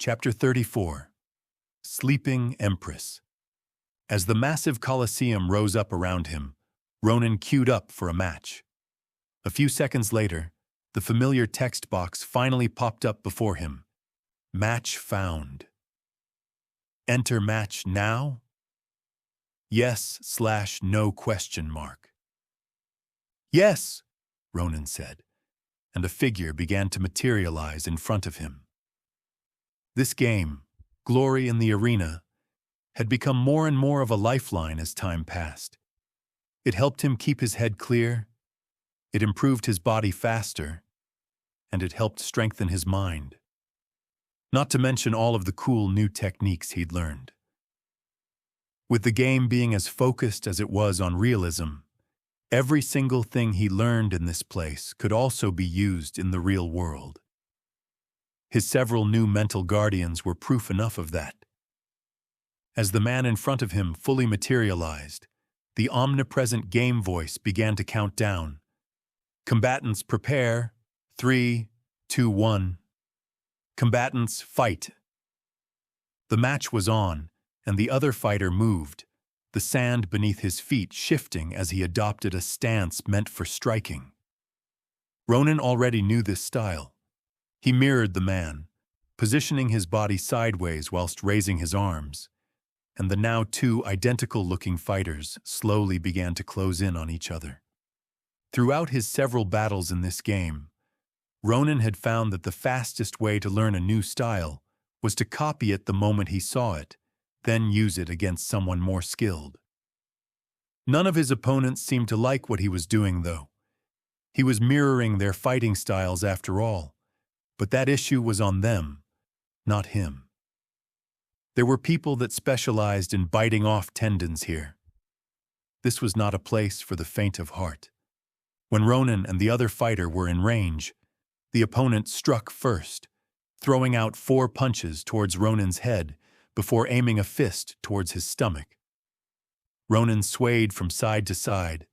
Chapter 34. Sleeping Empress. As the massive Colosseum rose up around him, Ronin queued up for a match. A few seconds later, the familiar text box finally popped up before him. Match found. Enter match now? Yes/no question mark. Yes, Ronin said, and a figure began to materialize in front of him. This game, Glory in the Arena, had become more and more of a lifeline as time passed. It helped him keep his head clear, it improved his body faster, and it helped strengthen his mind. Not to mention all of the cool new techniques he'd learned. With the game being as focused as it was on realism, every single thing he learned in this place could also be used in the real world. His several new mental guardians were proof enough of that. As the man in front of him fully materialized, the omnipresent game voice began to count down. Combatants prepare. 3, 2, 1. Combatants fight. The match was on, and the other fighter moved, the sand beneath his feet shifting as he adopted a stance meant for striking. Ronin already knew this style. He mirrored the man, positioning his body sideways whilst raising his arms, and the now two identical-looking fighters slowly began to close in on each other. Throughout his several battles in this game, Ronin had found that the fastest way to learn a new style was to copy it the moment he saw it, then use it against someone more skilled. None of his opponents seemed to like what he was doing, though. He was mirroring their fighting styles after all, but that issue was on them, not him. There were people that specialized in biting off tendons here. This was not a place for the faint of heart. When Ronin and the other fighter were in range, the opponent struck first, throwing out 4 punches towards Ronin's head before aiming a fist towards his stomach. Ronin swayed from side to side,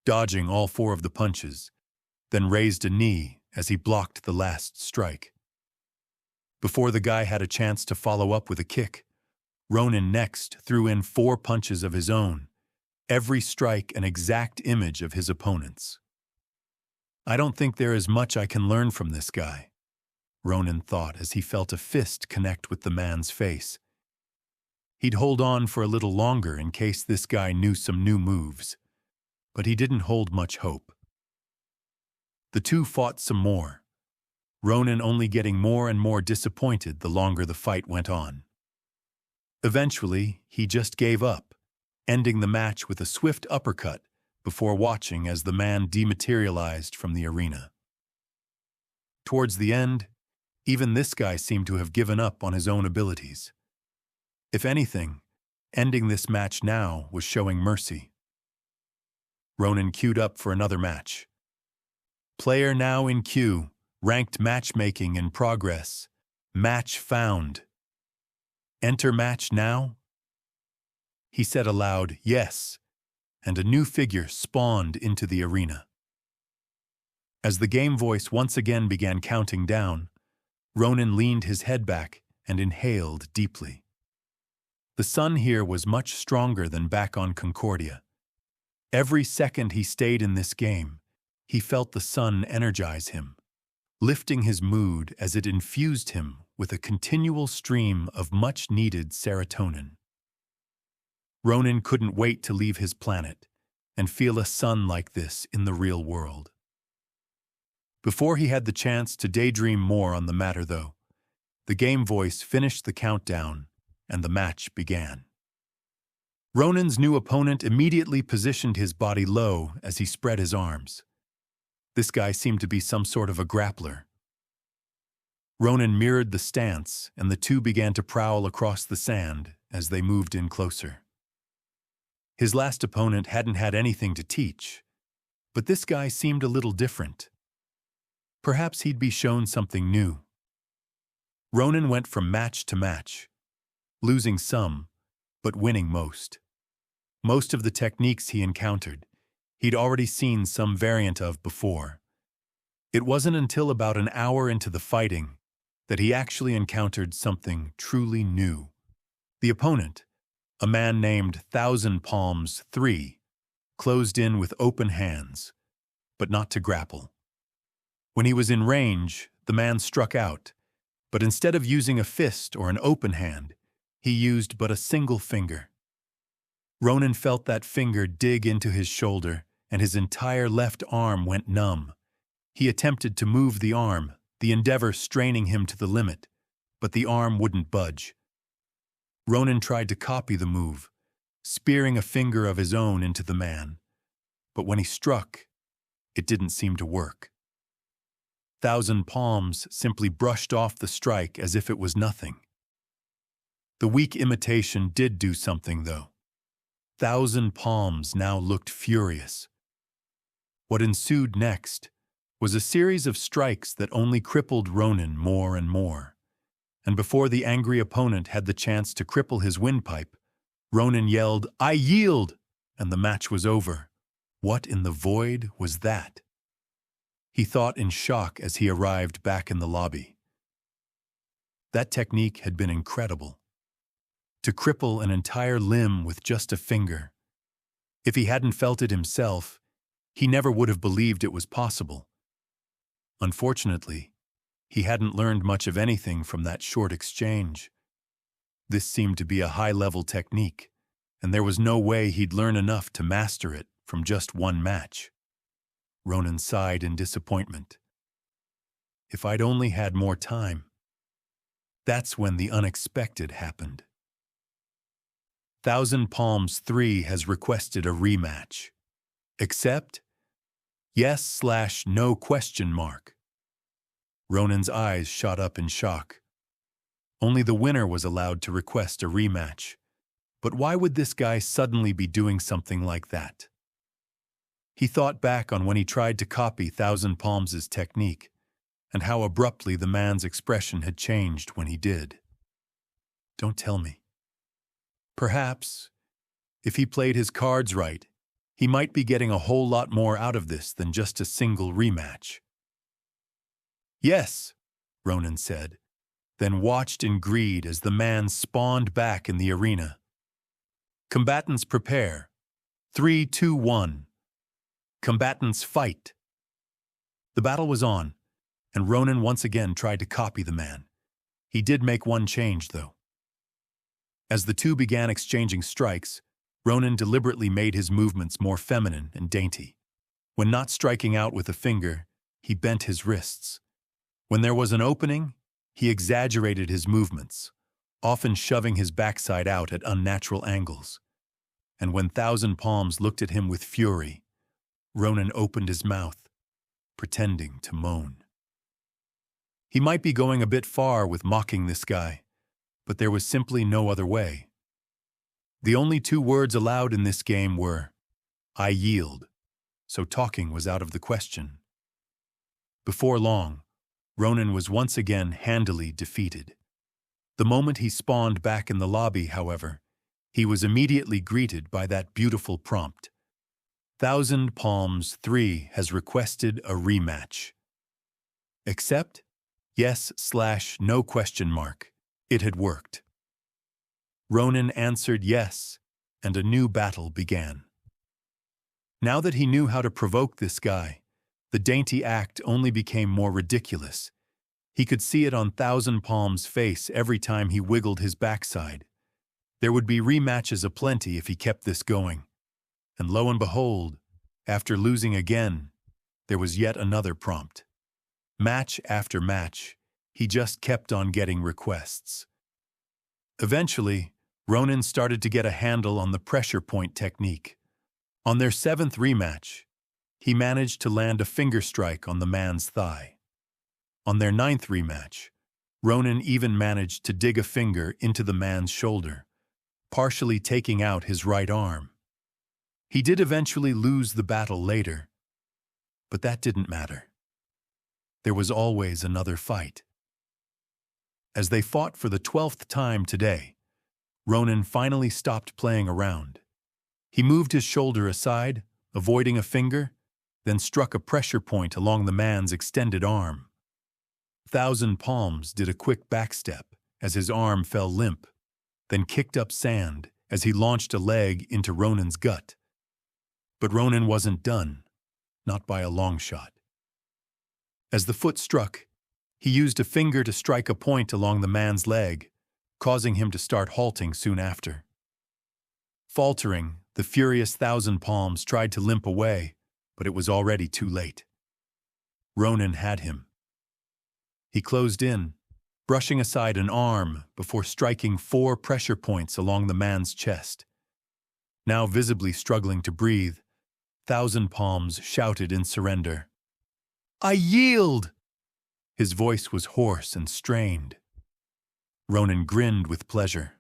dodging all 4 of the punches, then raised a knee as he blocked the last strike. Before the guy had a chance to follow up with a kick, Ronin next threw in 4 punches of his own, every strike an exact image of his opponent's. I don't think there is much I can learn from this guy, Ronin thought as he felt a fist connect with the man's face. He'd hold on for a little longer in case this guy knew some new moves, but he didn't hold much hope. The two fought some more, Ronin only getting more and more disappointed the longer the fight went on. Eventually, he just gave up, ending the match with a swift uppercut before watching as the man dematerialized from the arena. Towards the end, even this guy seemed to have given up on his own abilities. If anything, ending this match now was showing mercy. Ronin queued up for another match. Player now in queue, ranked matchmaking in progress. Match found. Enter match now? He said aloud, yes, and a new figure spawned into the arena. As the game voice once again began counting down, Ronin leaned his head back and inhaled deeply. The sun here was much stronger than back on Concordia. Every second he stayed in this game, he felt the sun energize him, lifting his mood as it infused him with a continual stream of much-needed serotonin. Ronin couldn't wait to leave his planet and feel a sun like this in the real world. Before he had the chance to daydream more on the matter, though, the game voice finished the countdown and the match began. Ronin's new opponent immediately positioned his body low as he spread his arms. This guy seemed to be some sort of a grappler. Ronin mirrored the stance, and the two began to prowl across the sand as they moved in closer. His last opponent hadn't had anything to teach, but this guy seemed a little different. Perhaps he'd be shown something new. Ronin went from match to match, losing some, but winning most. Most of the techniques he encountered, he'd already seen some variant of before. It wasn't until about an hour into the fighting that he actually encountered something truly new. The opponent, a man named Thousand Palms III, closed in with open hands, but not to grapple. When he was in range, the man struck out, but instead of using a fist or an open hand, he used but a single finger. Ronin felt that finger dig into his shoulder, and his entire left arm went numb. He attempted to move the arm, the endeavor straining him to the limit, but the arm wouldn't budge. Ronin tried to copy the move, spearing a finger of his own into the man, but when he struck, it didn't seem to work. Thousand Palms simply brushed off the strike as if it was nothing. The weak imitation did do something, though. Thousand Palms now looked furious. What ensued next was a series of strikes that only crippled Ronin more and more. And before the angry opponent had the chance to cripple his windpipe, Ronin yelled, "I yield!" and the match was over. What in the void was that? He thought in shock as he arrived back in the lobby. That technique had been incredible. To cripple an entire limb with just a finger. If he hadn't felt it himself, he never would have believed it was possible. Unfortunately, he hadn't learned much of anything from that short exchange. This seemed to be a high-level technique, and there was no way he'd learn enough to master it from just one match. Ronin sighed in disappointment. If I'd only had more time. That's when the unexpected happened. Thousand Palms III has requested a rematch. Accept? Yes/no question mark. Ronin's eyes shot up in shock. Only the winner was allowed to request a rematch. But why would this guy suddenly be doing something like that? He thought back on when he tried to copy Thousand Palms' technique, and how abruptly the man's expression had changed when he did. Don't tell me. Perhaps, if he played his cards right, he might be getting a whole lot more out of this than just a single rematch. Yes, Ronin said, then watched in greed as the man spawned back in the arena. Combatants prepare. 3, 2, 1. Combatants fight. The battle was on, and Ronin once again tried to copy the man. He did make one change, though. As the two began exchanging strikes, Ronin deliberately made his movements more feminine and dainty. When not striking out with a finger, he bent his wrists. When there was an opening, he exaggerated his movements, often shoving his backside out at unnatural angles. And when Thousand Palms looked at him with fury, Ronin opened his mouth, pretending to moan. He might be going a bit far with mocking this guy, but there was simply no other way. The only two words allowed in this game were, "I yield," so talking was out of the question. Before long, Ronin was once again handily defeated. The moment he spawned back in the lobby, however, he was immediately greeted by that beautiful prompt. Thousand Palms III has requested a rematch. Accept? Yes/no question mark. It had worked. Ronin answered yes, and a new battle began. Now that he knew how to provoke this guy, the dainty act only became more ridiculous. He could see it on Thousand Palms' face every time he wiggled his backside. There would be rematches aplenty if he kept this going. And lo and behold, after losing again, there was yet another prompt. Match after match, he just kept on getting requests. Eventually, Ronin started to get a handle on the pressure point technique. On their 7th rematch, he managed to land a finger strike on the man's thigh. On their 9th rematch, Ronin even managed to dig a finger into the man's shoulder, partially taking out his right arm. He did eventually lose the battle later, but that didn't matter. There was always another fight. As they fought for the 12th time today, Ronin finally stopped playing around. He moved his shoulder aside, avoiding a finger, then struck a pressure point along the man's extended arm. Thousand Palms did a quick backstep as his arm fell limp, then kicked up sand as he launched a leg into Ronin's gut. But Ronin wasn't done, not by a long shot. As the foot struck, he used a finger to strike a point along the man's leg, causing him to start halting soon after. Faltering, the furious Thousand Palms tried to limp away, but it was already too late. Ronin had him. He closed in, brushing aside an arm before striking 4 pressure points along the man's chest. Now visibly struggling to breathe, Thousand Palms shouted in surrender. "I yield!" His voice was hoarse and strained. Ronin grinned with pleasure.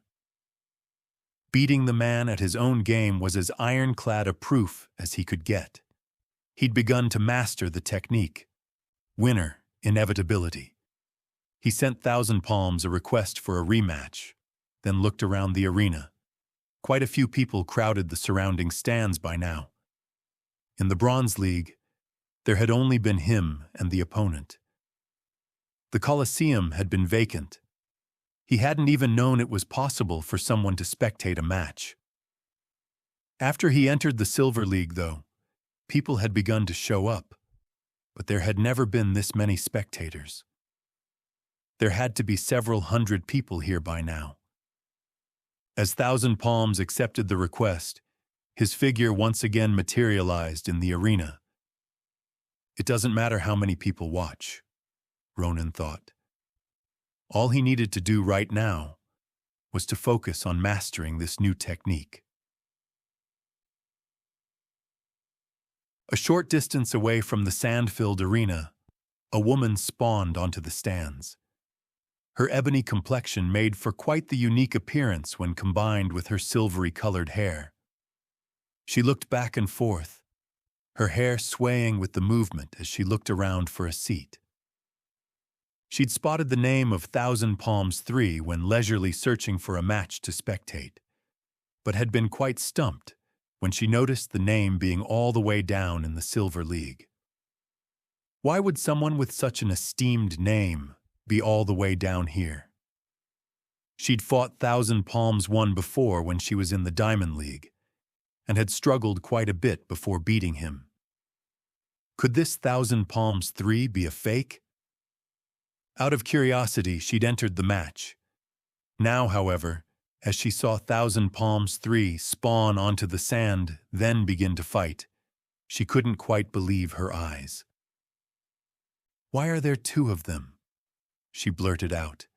Beating the man at his own game was as ironclad a proof as he could get. He'd begun to master the technique. Winner, inevitability. He sent Thousand Palms a request for a rematch, then looked around the arena. Quite a few people crowded the surrounding stands by now. In the Bronze League, there had only been him and the opponent. The Colosseum had been vacant. He hadn't even known it was possible for someone to spectate a match. After he entered the Silver League, though, people had begun to show up, but there had never been this many spectators. There had to be several hundred people here by now. As Thousand Palms accepted the request, his figure once again materialized in the arena. It doesn't matter how many people watch, Ronin thought. All he needed to do right now was to focus on mastering this new technique. A short distance away from the sand-filled arena, a woman spawned onto the stands. Her ebony complexion made for quite the unique appearance when combined with her silvery-colored hair. She looked back and forth, her hair swaying with the movement as she looked around for a seat. She'd spotted the name of Thousand Palms 3 when leisurely searching for a match to spectate, but had been quite stumped when she noticed the name being all the way down in the Silver League. Why would someone with such an esteemed name be all the way down here? She'd fought Thousand Palms 1 before when she was in the Diamond League, and had struggled quite a bit before beating him. Could this Thousand Palms 3 be a fake? Out of curiosity, she'd entered the match. Now, however, as she saw Thousand Palms 3 spawn onto the sand, then begin to fight, she couldn't quite believe her eyes. "Why are there 2 of them?" she blurted out.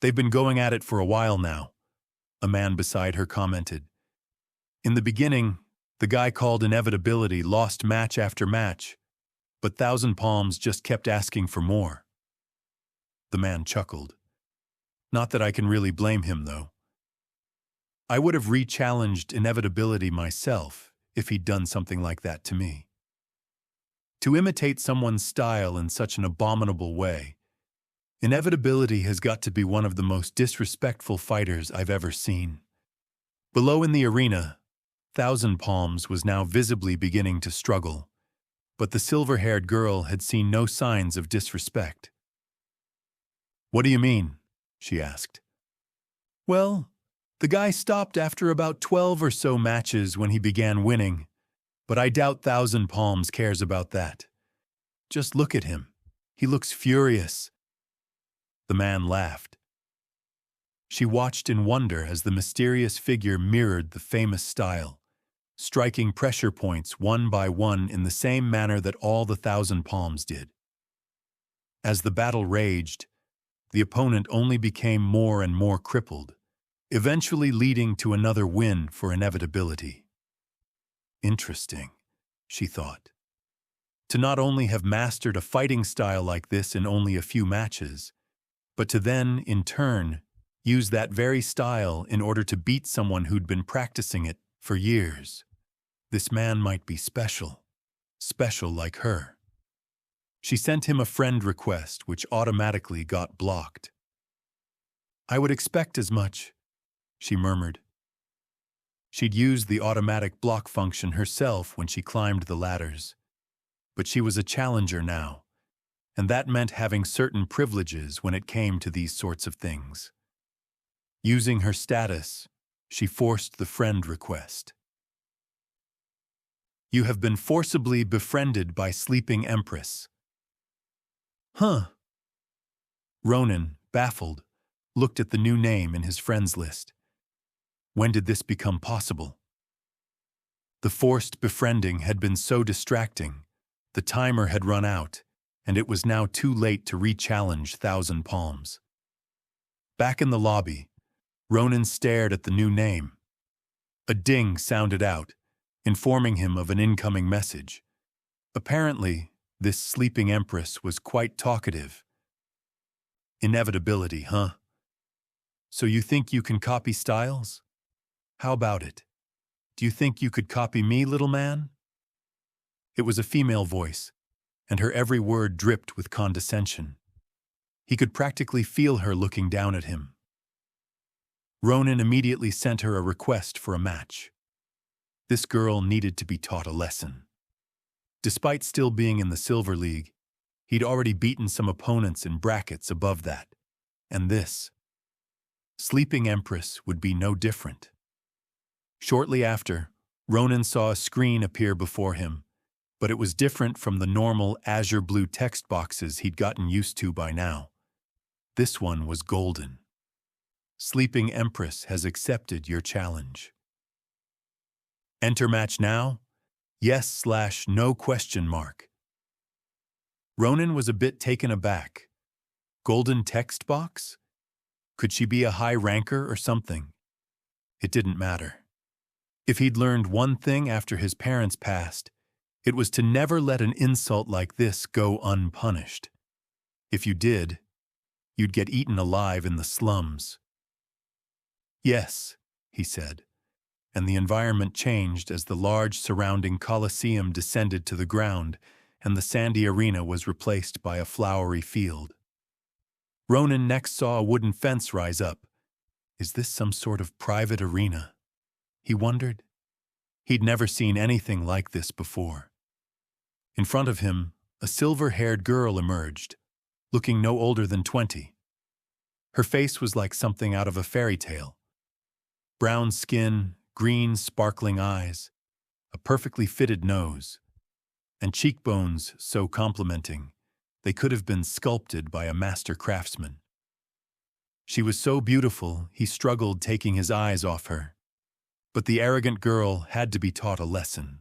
"They've been going at it for a while now," a man beside her commented. "In the beginning, the guy called Inevitability lost match after match, but Thousand Palms just kept asking for more." The man chuckled. "Not that I can really blame him, though. I would have re-challenged Inevitability myself if he'd done something like that to me. To imitate someone's style in such an abominable way, Inevitability has got to be one of the most disrespectful fighters I've ever seen." Below in the arena, Thousand Palms was now visibly beginning to struggle, but the silver-haired girl had seen no signs of disrespect. "What do you mean?" she asked. "Well, the guy stopped after about 12 or so matches when he began winning, but I doubt Thousand Palms cares about that. Just look at him. He looks furious." The man laughed. She watched in wonder as the mysterious figure mirrored the famous style, striking pressure points one by one in the same manner that all the Thousand Palms did. As the battle raged, the opponent only became more and more crippled, eventually leading to another win for Inevitability. Interesting, she thought. To not only have mastered a fighting style like this in only a few matches, but to then, in turn, use that very style in order to beat someone who'd been practicing it for years. This man might be special like her. She sent him a friend request, which automatically got blocked. "I would expect as much," she murmured. She'd used the automatic block function herself when she climbed the ladders. But she was a challenger now, and that meant having certain privileges when it came to these sorts of things. Using her status, she forced the friend request. You have been forcibly befriended by Sleeping Empress. Huh. Ronin, baffled, looked at the new name in his friends list. When did this become possible? The forced befriending had been so distracting, the timer had run out, and it was now too late to re-challenge Thousand Palms. Back in the lobby, Ronin stared at the new name. A ding sounded out, informing him of an incoming message. Apparently, this Sleeping Empress was quite talkative. Inevitability, huh? So you think you can copy styles? How about it? Do you think you could copy me, little man? It was a female voice, and her every word dripped with condescension. He could practically feel her looking down at him. Ronin immediately sent her a request for a match. This girl needed to be taught a lesson. Despite still being in the Silver League, he'd already beaten some opponents in brackets above that. And this, Sleeping Empress, would be no different. Shortly after, Ronin saw a screen appear before him, but it was different from the normal azure blue text boxes he'd gotten used to by now. This one was golden. Sleeping Empress has accepted your challenge. Enter match now? Yes/no question mark. Ronin was a bit taken aback. Golden text box? Could she be a high ranker or something? It didn't matter. If he'd learned one thing after his parents passed, it was to never let an insult like this go unpunished. If you did, you'd get eaten alive in the slums. Yes, he said, and the environment changed as the large surrounding coliseum descended to the ground and the sandy arena was replaced by a flowery field. Ronin next saw a wooden fence rise up. Is this some sort of private arena? He wondered. He'd never seen anything like this before. In front of him, a silver-haired girl emerged, looking no older than 20. Her face was like something out of a fairy tale. Brown skin, green, sparkling eyes, a perfectly fitted nose, and cheekbones so complimenting they could have been sculpted by a master craftsman. She was so beautiful he struggled taking his eyes off her. But the arrogant girl had to be taught a lesson.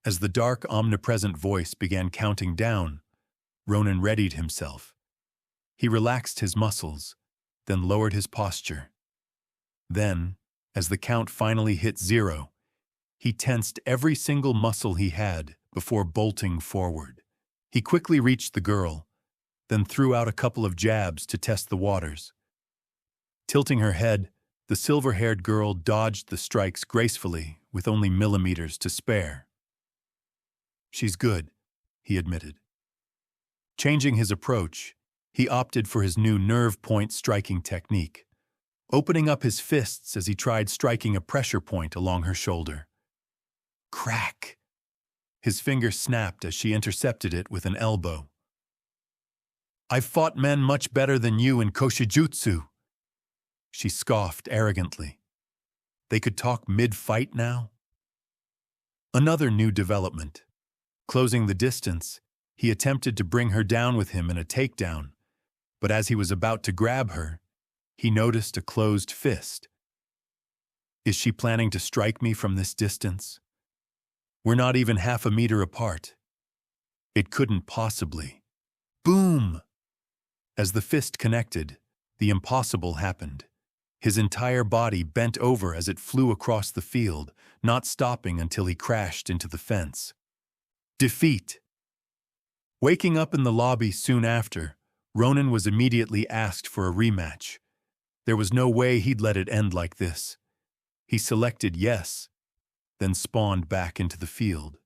As the dark, omnipresent voice began counting down, Ronin readied himself. He relaxed his muscles, then lowered his posture. Then, as the count finally hit 0, he tensed every single muscle he had before bolting forward. He quickly reached the girl, then threw out a couple of jabs to test the waters. Tilting her head, the silver-haired girl dodged the strikes gracefully with only millimeters to spare. She's good, he admitted. Changing his approach, he opted for his new nerve point striking technique, opening up his fists as he tried striking a pressure point along her shoulder. Crack! His finger snapped as she intercepted it with an elbow. I've fought men much better than you in Koshijutsu. She scoffed arrogantly. They could talk mid-fight now? Another new development. Closing the distance, he attempted to bring her down with him in a takedown, but as he was about to grab her, he noticed a closed fist. Is she planning to strike me from this distance? We're not even half a meter apart. It couldn't possibly. Boom! As the fist connected, the impossible happened. His entire body bent over as it flew across the field, not stopping until he crashed into the fence. Defeat! Waking up in the lobby soon after, Ronin was immediately asked for a rematch. There was no way he'd let it end like this. He selected yes, then spawned back into the field.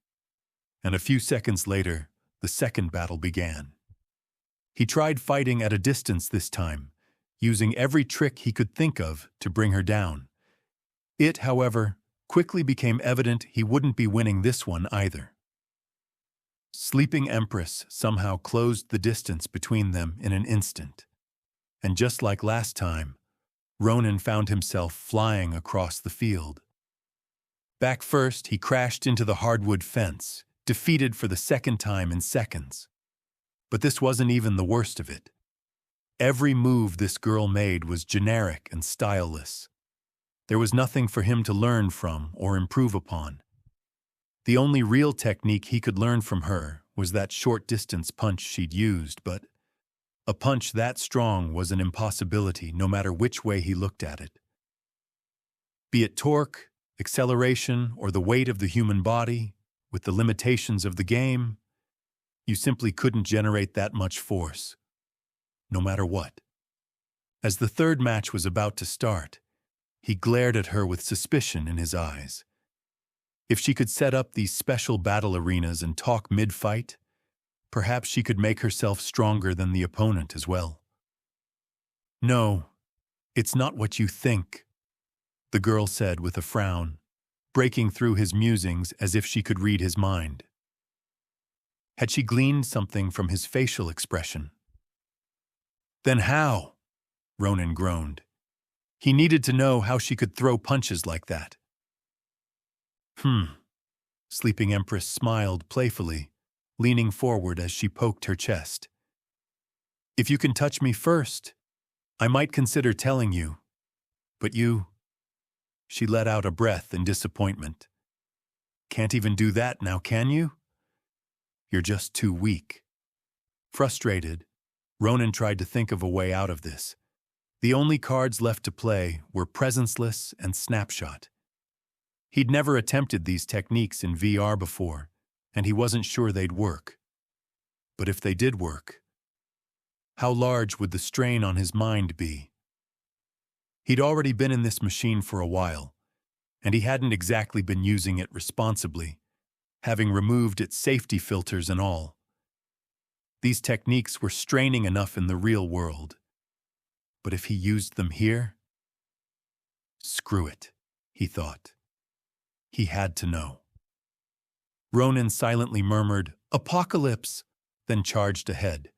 And a few seconds later, the second battle began. He tried fighting at a distance this time, using every trick he could think of to bring her down. It, however, quickly became evident he wouldn't be winning this one either. Sleeping Empress somehow closed the distance between them in an instant. And just like last time, Ronin found himself flying across the field. Back first, he crashed into the hardwood fence, defeated for the second time in seconds. But this wasn't even the worst of it. Every move this girl made was generic and styleless. There was nothing for him to learn from or improve upon. The only real technique he could learn from her was that short-distance punch she'd used, but a punch that strong was an impossibility no matter which way he looked at it. Be it torque, acceleration, or the weight of the human body, with the limitations of the game, you simply couldn't generate that much force, no matter what. As the third match was about to start, he glared at her with suspicion in his eyes. If she could set up these special battle arenas and talk mid-fight, perhaps she could make herself stronger than the opponent as well. "No, it's not what you think," the girl said with a frown, breaking through his musings as if she could read his mind. Had she gleaned something from his facial expression? "Then how?" Ronin groaned. He needed to know how she could throw punches like that. Sleeping Empress smiled playfully, leaning forward as she poked her chest. "If you can touch me first, I might consider telling you. But you—" She let out a breath in disappointment. "Can't even do that now, can you? You're just too weak." Frustrated, Ronin tried to think of a way out of this. The only cards left to play were presenceless and snapshot. He'd never attempted these techniques in VR before, and he wasn't sure they'd work. But if they did work, how large would the strain on his mind be? He'd already been in this machine for a while, and he hadn't exactly been using it responsibly, having removed its safety filters and all. These techniques were straining enough in the real world. But if he used them here? Screw it, he thought. He had to know. Ronin silently murmured, "Apocalypse," then charged ahead.